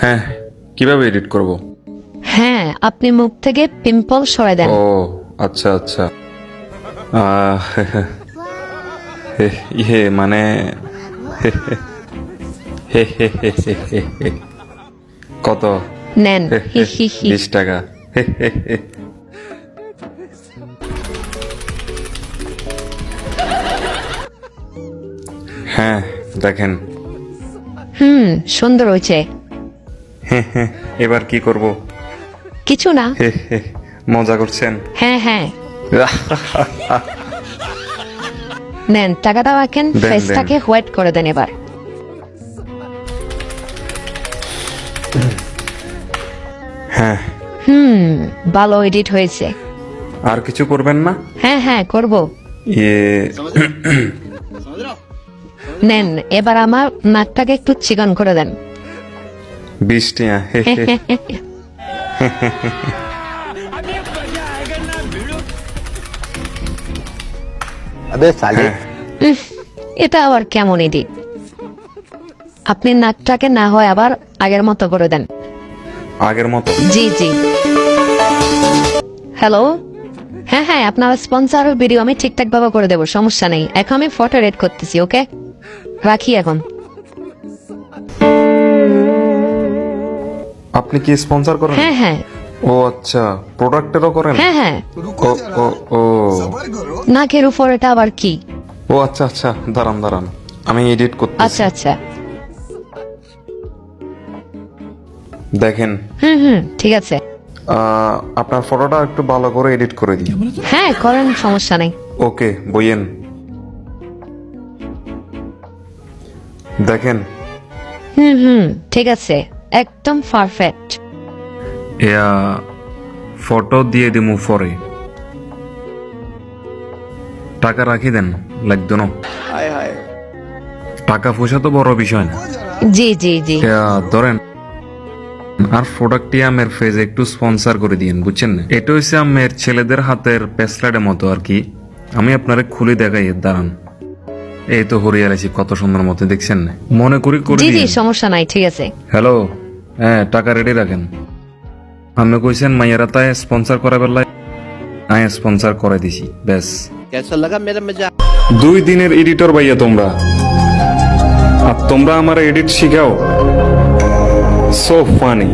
হ্যাঁ, কিভাবে এডিট করব? হ্যাঁ, আপনি মুখ থেকে পিম্পল সরাই দেন। ও আচ্ছা আচ্ছা। আহ, মানে কত? নেন, হি হি হি। 20 টাকা। হ্যাঁ দেখেন। সুন্দর হয়েছে। এবার কি করব? কিছু না। মজা করছেন? হ্যাঁ হ্যাঁ, নেন টাকাটা রাখেন, দেন, ফেসটাকে হোয়াইট করে দেন এবার। হ্যাঁ। ভালো এডিট হয়েছে। আর কিছু করবেন না? হ্যাঁ হ্যাঁ, করব। ইয়ে নেন এবার আমার নাকটাকে একটু চিকন করে দেন। 20 টাকা। अबे साले এটা আবার কেমন এডিট? আপনি নাকটাকে না হয় আবার আগের মতো করে দেন। আগের মতো? জি জি। হ্যালো, হ্যাঁ হ্যাঁ, আপনার স্পন্সর ভিডিও আমি ঠিকঠাক ভাবে করে দেবো, সমস্যা নেই। এখন আমি ফটো রেড করতেছি, ওকে রাখি এখন। আপনি কি স্পন্সর করেন? হ্যাঁ হ্যাঁ ও আচ্ছা, প্রোডাক্টেরও করেন? হ্যাঁ হ্যাঁ। ও ও ও নাকের উপর এটা আবার কি? ও আচ্ছা আচ্ছা, দাঁড়ান দাঁড়ান, আমি এডিট করতেছি। আচ্ছা আচ্ছা। দেখেন, ঠিক আছে। আপনার ফটোটা একটু ভালো করে এডিট করে দিই। হ্যাঁ করেন, সমস্যা নেই। ওকে, বইয়েন। দেখেন, ঠিক আছে, একদম পারফেক্ট। এয়া ফটো দিয়ে দিমু পরে। টাকা রাখি দেন, লাগতো না। हाय हाय টাকা পয়সা তো বড় বিষয় না। জি জি জি। এয়া ধরেন, আর প্রোডাক্টটি আমের ফেজ একটু স্পন্সর করে দিয়েন, বুঝছেন না? এটা হচ্ছে আমের ছেলেদের হাতের পেসলাটের মতো আর কি। আমি আপনারে খুলে দেখাই, দাঁড়ান। এই তো হরিয়ালাইছি, কত সুন্দর মতো, দেখছেন না? মনে করি করে জি জি, দিয়েন। সমস্যা নাই, ঠিক আছে। হ্যালো, হ্যাঁ টাকা রেডি রাখেন। আপনি কইছেন মাইয়ারা তাই স্পন্সর করা বেলায়, আমি স্পন্সর করে দিছি, ব্যাস। कैसा लगा मेरा मजाक 2 দিনের এডিটর ভাইয়া তোমরা, আর তোমরা আমার এডিট শিখাও। So funny.